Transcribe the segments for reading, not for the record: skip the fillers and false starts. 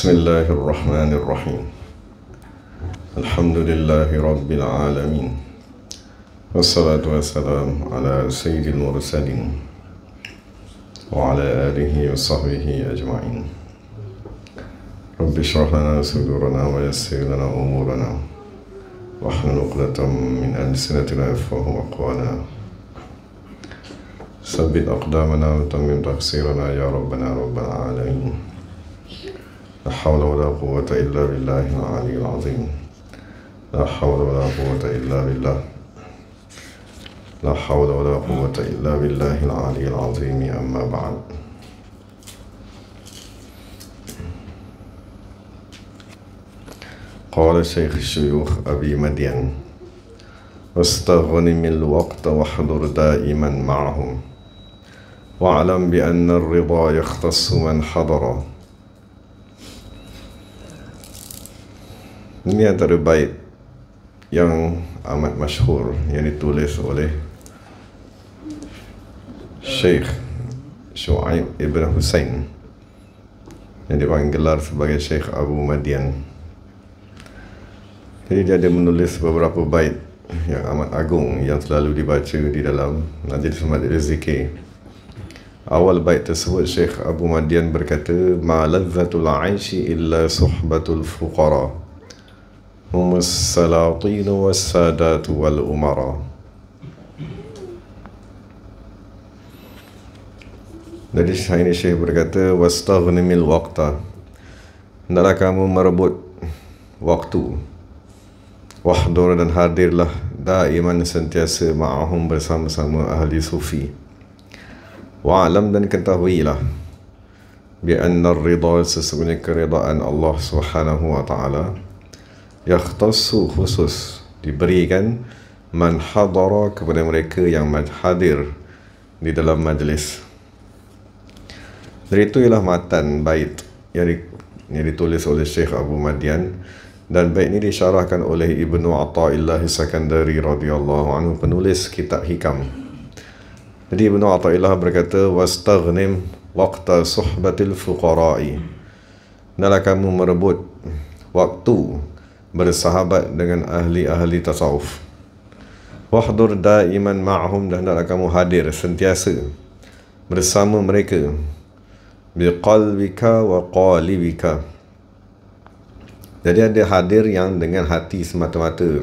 Bismillahirrahmanirrahim. Alhamdulillahi Rabbil Alamin. Wassalatu wassalamu ala sayyidil mursalin wa ala alihi wa sahbihi ajma'in. Rabbi shrah lana sudurana wa yassir lana umurana wahlul 'uqdatam min alsinatina yafqahu aqwalana. Sabbit aqdamana wa tammim tafsirana ya rabbana rabbal alamin. La hawla wa la quwwata illa billahil aliyyil azim. La hawla wa la quwwata illa billah. La hawla wa la quwwata illa billahil aliyyil azim. Amma ba'd. Qala Syekh Syuyukh Abi Madian, wastaghnim al-waqta wahdur da'iman ma'ahum wa'lam bi anna ar-ridha yakhtassu man hadara. Ini antara bait yang amat masyhur yang ditulis oleh Syekh Syu'aib Ibn Husain yang dipanggil gelar sebagai Syekh Abu Madian. Jadi dia ada menulis beberapa bait yang amat agung yang selalu dibaca di dalam majlis zikir. Awal bait tersebut Syekh Abu Madian berkata, ma ladzatul 'aishi illa suhbatul fuqara humus salatin wassadat wal umara. Jadi ini Syekh berkata, wastaghnimil waqta, hendaklah kamu merebut waktu, wahdur dan hadirlah daiman sentiasa ma'ahum bersama-sama ahli sufi, wa'alam dan ketahuilah bi anna ar-ridha sesungguhnya keridaan Allah Subhanahu wa taala yakhtassu khusus diberikan man hadara kepada mereka yang hadir di dalam majlis. Dari itu ialah matan bait yang ditulis oleh Syekh Abu Madian, dan bait ini disyarahkan oleh Ibnu Athaillah Sakandari radhiyallahu anhu, penulis kitab Hikam. Jadi Ibnu Athaillah berkata, wastaghnim waqta suhbatil fuqara'i, hendaklah kamu merebut waktu bersahabat dengan ahli-ahli tasawuf. Wahdur daiman ma'hum, dan hendaklah kamu hadir sentiasa bersama mereka. Biqalbika wa qalibika, jadi ada hadir yang dengan hati semata-mata.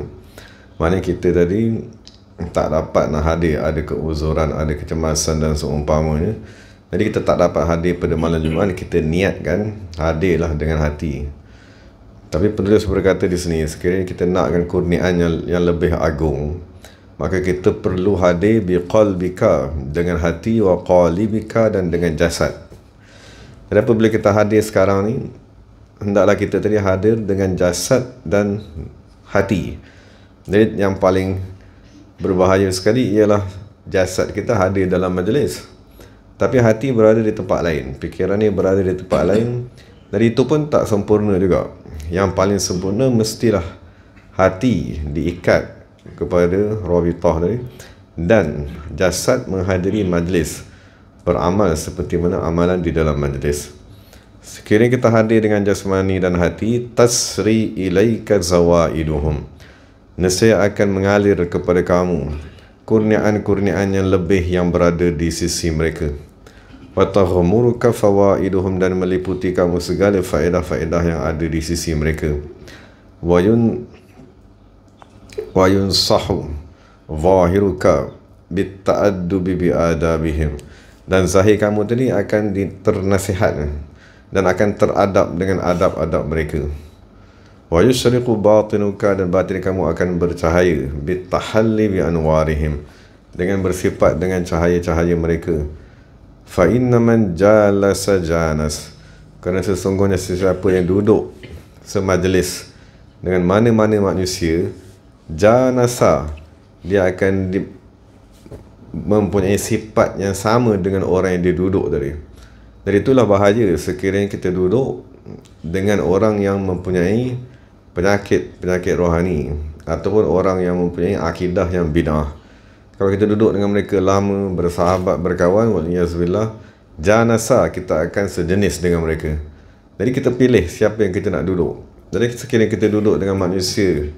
Maknanya kita tadi tak dapat nak hadir, ada keuzuran, ada kecemasan dan seumpamanya. Jadi kita tak dapat hadir pada malam Jumaat, kita niatkan hadirlah dengan hati. Tapi penulis berkata di sini, sekiranya kita nakkan kurniaan yang lebih agung, maka kita perlu hadir biqalbika, dengan hati, wa qalibika, dan dengan jasad. Dan apabila kita hadir sekarang ni, hendaklah kita tadi hadir dengan jasad dan hati. Jadi yang paling berbahaya sekali ialah jasad kita hadir dalam majlis, tapi hati berada di tempat lain, fikiran ni berada di tempat lain. Dan itu pun tak sempurna juga. Yang paling sempurna mestilah hati diikat kepada rabitah tadi, dan jasad menghadiri majlis, beramal seperti mana amalan di dalam majlis. Sekiranya kita hadir dengan jasmani dan hati, tasri ilaika zawaiduhum, nescaya akan mengalir kepada kamu kurniaan-kurniaan yang lebih yang berada di sisi mereka. Wa taghmuruka fawaiduhum, dan meliputi kamu segala faedah-faedah yang ada di sisi mereka. Wa yunsahu zahiruka bitta'addubi biadabihim, dan zahir kamu tadi akan ternasihat dan akan teradab dengan adab-adab mereka. Wa yushriqu batinuka, dan batin kamu akan bercahaya bittahalli bi anwarihim, dengan bersifat dengan cahaya-cahaya mereka. Fa inna man jalasa janas, kerana sesungguhnya sesiapa yang duduk semajlis dengan mana-mana manusia, janasa, dia akan mempunyai sifat yang sama dengan orang yang dia duduk tadi. Jadi itulah bahaya sekiranya kita duduk dengan orang yang mempunyai penyakit rohani, ataupun orang yang mempunyai akidah yang bid'ah. Kalau kita duduk dengan mereka lama, bersahabat, berkawan, waliyazbillah, janasa, kita akan sejenis dengan mereka. Jadi kita pilih siapa yang kita nak duduk. Jadi sekiranya kita duduk dengan manusia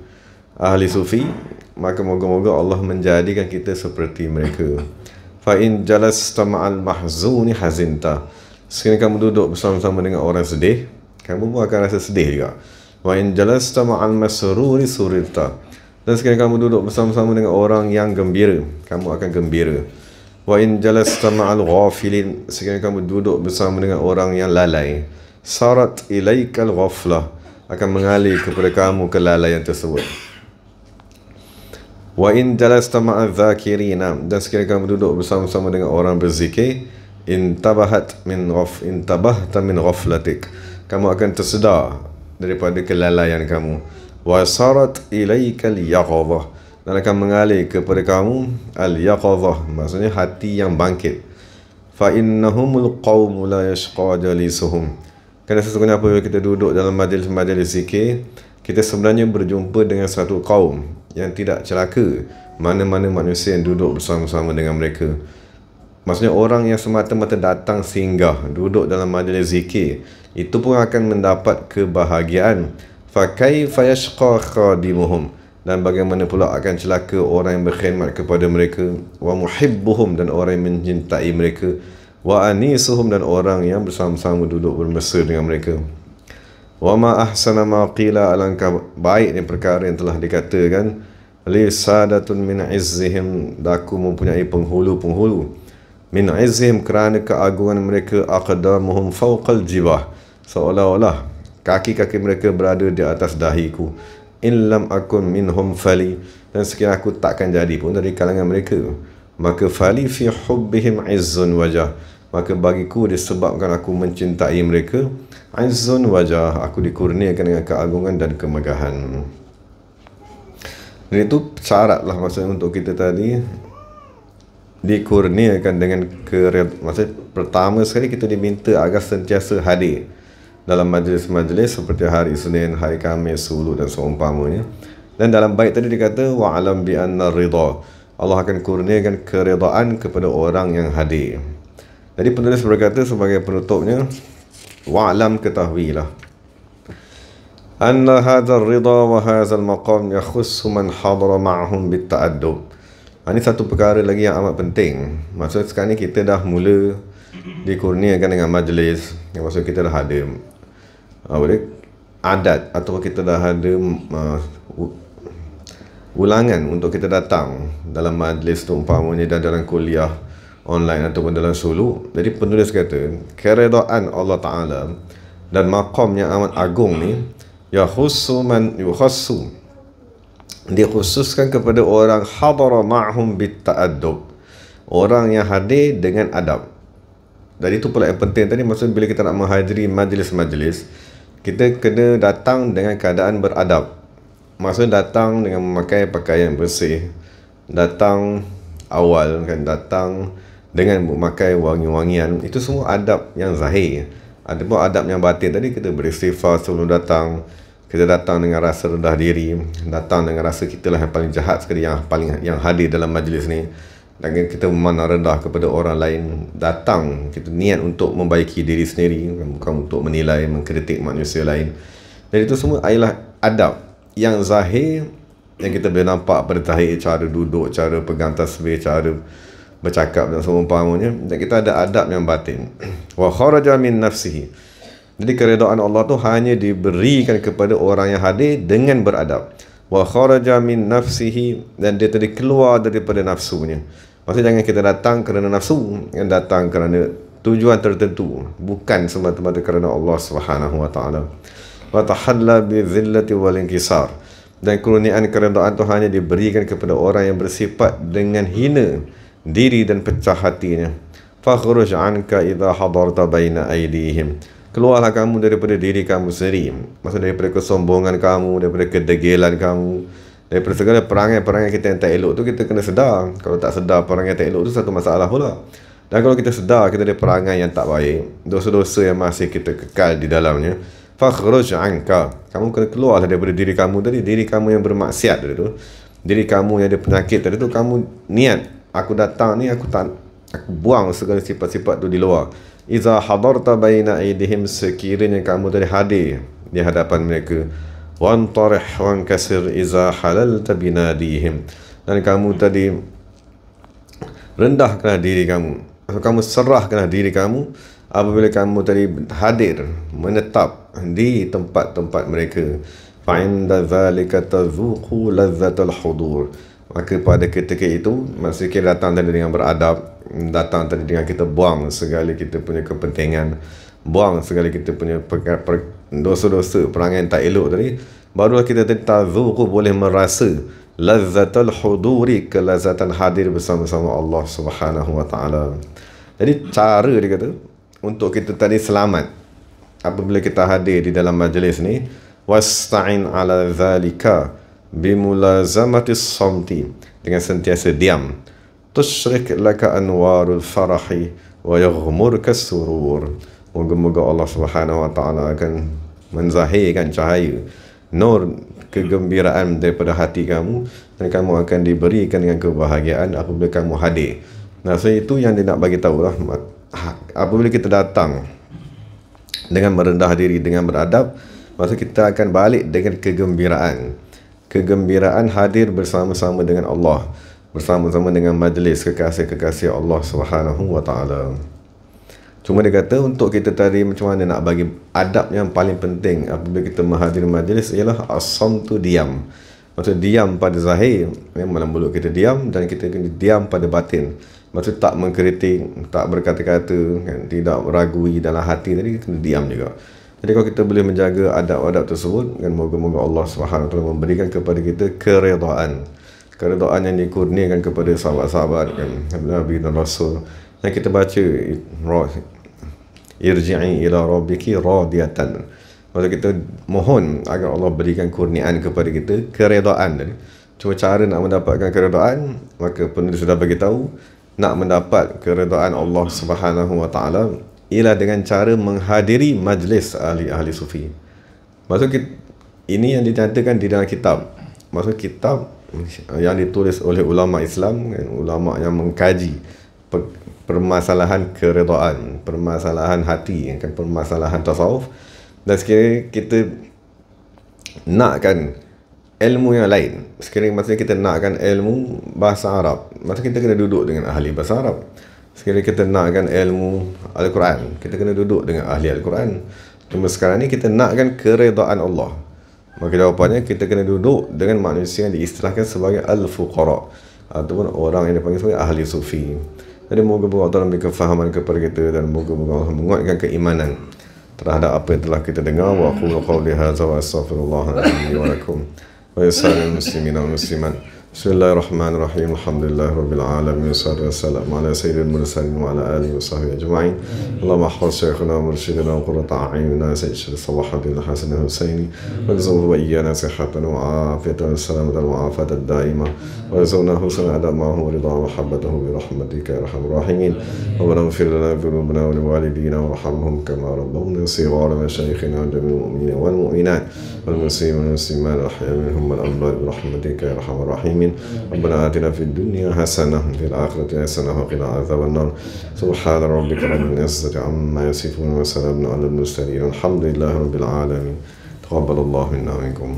ahli sufi, maka moga-moga Allah menjadikan kita seperti mereka. Fa in jalasta ma'al mahzuni hazinta. Sekiranya kamu duduk bersama-sama dengan orang sedih, kamu pun akan rasa sedih juga. Wa in jalasta ma'al masruri surirta. Dan sekiranya kamu duduk bersama-sama dengan orang yang gembira, kamu akan gembira. Wa in jalasta ma'al ghafilin. Sekiranya kamu duduk bersama dengan orang yang lalai, sarat ilaikal ghaflah, akan mengalir kepada kamu kelalaian tersebut. Wa in jalasta ma'adz zakirina. Dan sekiranya kamu duduk bersama-sama dengan orang berzikir, intabahta min ghaflatik, kamu akan tersedar daripada kelalaian kamu. Wa sarat ilaikal yaqadhah, dan akan mengalir kepada kamu al-yaqadhah, maksudnya hati yang bangkit. Fa innahumul qaumu la yashqa jalisuhum. Kerana sesungguhnya apabila kita duduk dalam majlis-majlis zikir, kita sebenarnya berjumpa dengan satu kaum yang tidak celaka mana-mana manusia yang duduk bersama-sama dengan mereka. Maksudnya orang yang semata-mata datang singgah duduk dalam majlis zikir, itu pun akan mendapat kebahagiaan. Fa kaifa yashqa khadimuhum. Dan bagaimana pula akan celaka orang yang berkhidmat kepada mereka, wa muhibbuhum, dan orang yang mencintai mereka, wa anisuhum, dan orang yang bersama-sama duduk bermesra dengan mereka. Wa ma ahsana ma qila, alangkah baik ni perkara yang telah dikatakan, li sadatun min izzihim, daku mempunyai penghulu-penghulu, min izzihim, kerana keagungan mereka, aqdamuhum fawqal jibah, seolah-olah kaki-kaki mereka berada di atas dahiku. In lam akun minhum fali, dan sekiranya aku takkan jadi pun dari kalangan mereka, maka fali fi hubbihim izzun wajah, maka bagiku disebabkan aku mencintai mereka, izzun wajah, aku dikurniakan dengan keagungan dan kemegahan. Dan itu syarat lah maksudnya untuk kita tadi dikurniakan dengan maksudnya pertama sekali kita diminta agar sentiasa hadir dalam majlis-majlis seperti hari Isnin, hari Khamis, Sulu dan seumpamanya. Dan dalam bait tadi dikata wa'alam bi anna ridha, Allah akan kurniakan keridaan kepada orang yang hadir. Jadi penulis berkata sebagai penutupnya, wa'alam, ketahuilah, anna hadzal ridha wa hadzal maqam yakhussu man hadara ma'hum bit ta'addub. Ini satu perkara lagi yang amat penting. Maksud sekarang ni kita dah mula dikurniakan dengan majlis, yang maksud kita dah ada adat atau kita dah ada ulangan untuk kita datang dalam majlis tu, umpamanya dah dalam kuliah online ataupun dalam suluk. Jadi penulis kata keredaan Allah Ta'ala dan maqam yang amat agung ni yakhussu man yukhassu, dikhususkan kepada orang hadara ma'hum bit ta'addub, orang yang hadir dengan adab. Jadi itu pula yang penting tadi, maksud bila kita nak menghadiri majlis-majlis, kita kena datang dengan keadaan beradab. Maksud datang dengan memakai pakaian bersih, datang awal kan, datang dengan memakai wangi-wangian. Itu semua adab yang zahir. Ada pun adab yang batin tadi, kita beristighfar sebelum datang, kita datang dengan rasa rendah diri, datang dengan rasa kita lah yang paling jahat sekali yang hadir dalam majlis ni, dan kita memandang rendah kepada orang lain. Datang kita niat untuk membaiki diri sendiri, bukan untuk menilai, mengkritik manusia lain. Jadi itu semua adalah adab yang zahir yang kita boleh nampak pada tahiyat, cara duduk, cara pegang tasbih, cara bercakap dan seumpamanya. Dan kita ada adab yang batin. Wa kharaja min nafsihi. Jadi keredaan Allah tu hanya diberikan kepada orang yang hadir dengan beradab. Wa kharaja min nafsihi, dan dia tadi keluar daripada nafsunya. Maksudnya jangan kita datang kerana nafsu, yang datang kerana tujuan tertentu, bukan semata-mata kerana Allah Subhanahu wa taala. Wa tahalla bi dhillati wal inkisar, dan kurniaan keredaan itu hanya diberikan kepada orang yang bersifat dengan hina diri dan pecah hatinya. Fakhruj anka idza hadarta baina aydihim, keluarlah kamu daripada diri kamu sendiri, maksud daripada kesombongan kamu, daripada kedegilan kamu, daripada segala perangai-perangai kita yang tak elok tu. Kita kena sedar. Kalau tak sedar perangai tak elok tu, satu masalah pula. Dan kalau kita sedar kita ada perangai yang tak baik, dosa-dosa yang masih kita kekal di dalamnya, fakhruj anka, kamu kena keluarlah daripada diri kamu tadi, diri kamu yang bermaksiat tadi tu, diri kamu yang ada penyakit tadi tu. Kamu niat, aku datang ni, aku buang segala sifat-sifat tu di luar, Iza hadarta baina aidihim, sekiranya kamu tadi hadir di hadapan mereka, wantarih wankasir iza halalta binadihim, dan kamu tadi rendahkanlah diri kamu, kamu serahkanlah diri kamu apabila kamu tadi hadir menetap di tempat-tempat mereka. Fa'inda dhalika tazuqu lazzatal hudur, maka pada ketika itu masa kita datang tadi dengan beradab, datang tadi dengan kita buang segala kita punya kepentingan, buang segala kita punya dosa-dosa, perangai tak elok tadi, barulah kita tadi tazuqu, boleh merasa lazzatal huduri, kelazatan hadir bersama-sama Allah Subhanahu wa taala. Jadi cara dia kata untuk kita tadi selamat apabila kita hadir di dalam majlis ni, wasta'in ala zalika bimulazamatis samti, dengan sentiasa diam, tusyrik laka anwarul farahi wa yaghmurka surur. Moga-moga Allah Subhanahu wa taala akan menzahirkan cahaya nur kegembiraan daripada hati kamu, dan kamu akan diberikan dengan kebahagiaan apabila kamu hadir. Nah, so itu yang dia nak bagi tahu lah. Apabila kita datang dengan merendah diri, dengan beradab, maka kita akan balik dengan kegembiraan. Kegembiraan hadir bersama-sama dengan Allah, bersama-sama dengan majlis kekasih-kekasih Allah Subhanahu wa taala. Cuma dia kata untuk kita tadi macam mana nak bagi adab yang paling penting apabila kita menghadiri majlis ialah as-samtu, diam. Maksud diam pada zahir, memang mulut kita diam, dan kita kena diam pada batin. Maksud tak mengkritik, tak berkata-kata, kan, tidak ragui dalam hati tadi, kena diam juga. Jadi kalau kita boleh menjaga adab-adab tersebut, kan, moga-moga Allah SWT memberikan kepada kita keredaan. Keredaan yang dikurniakan kepada sahabat-sahabat, kan, Nabi dan Rasul. Yang kita baca, irji'i ila rabbiki radiyatan. Maksud kita mohon agar Allah berikan kurniaan kepada kita keredaan. Cuma cara nak mendapatkan keredaan, maka penulis sudah bagi tahu, nak mendapat keredaan Allah Subhanahu wa taala ialah dengan cara menghadiri majlis ahli-ahli sufi. Maksud kita, ini yang dinyatakan di dalam kitab. Maksud kitab yang ditulis oleh ulama Islam, kan, ulama yang mengkaji permasalahan keredaan, permasalahan hati, kan, permasalahan tasawuf. Dan sekiranya kita nakkan ilmu yang lain, sekiranya maksudnya kita nakkan ilmu bahasa Arab, maksudnya kita kena duduk dengan ahli bahasa Arab. Sekiranya kita nakkan ilmu Al-Quran, kita kena duduk dengan ahli Al-Quran. Cuma sekarang ni kita nakkan keredaan Allah, maka jawapannya kita kena duduk dengan manusia yang diistilahkan sebagai al-fuqara, ataupun orang yang dipanggil sebagai ahli sufi. Jadi moga-moga Allah memberi kefahaman kepada kita, dan moga-moga Allah menguatkan keimanan terhadap apa yang telah kita dengar. Wa aqulu qawli hadza wa astaghfirullah li wa lakum wa lisa'il muslimin wal muslimat. Bismillahirrahmanirrahim. Alhamdulillahirabbil alamin. Wassalamu ala sayyidil mursalin wa ala alihi wa sahbihi ajma'in. Allahumma ihfaz shaykhana wa murshidana wa qurrata a'yunina sayyid Salahuddin Hasan Husaini, wa rizqhu wa iyyana sihhatan wa afiyatan wa salamatan wa afatan daimah, wa rizqna husna adamahu wa ridha wa mahabbatahu bi rahmatika ya arhamar rahimin. Rabbana ighfir lana dhunubana wa liwalidina warhamhum kama rabbawna shighara, wa shaykhina wa jami'il mu'minina wal mu'minat wal muslimin wal muslimat ahya minhum wal amwat bi rahmatika ya arhamar rahimin. ربنا آتنا في الدنيا حسنة وفي الآخرة حسنة وقنا عذاب النار. سبحان ربك رب العزة عما يصفون وسلام على المرسلين والحمد لله رب العالمين. تقبل الله منا ومنكم.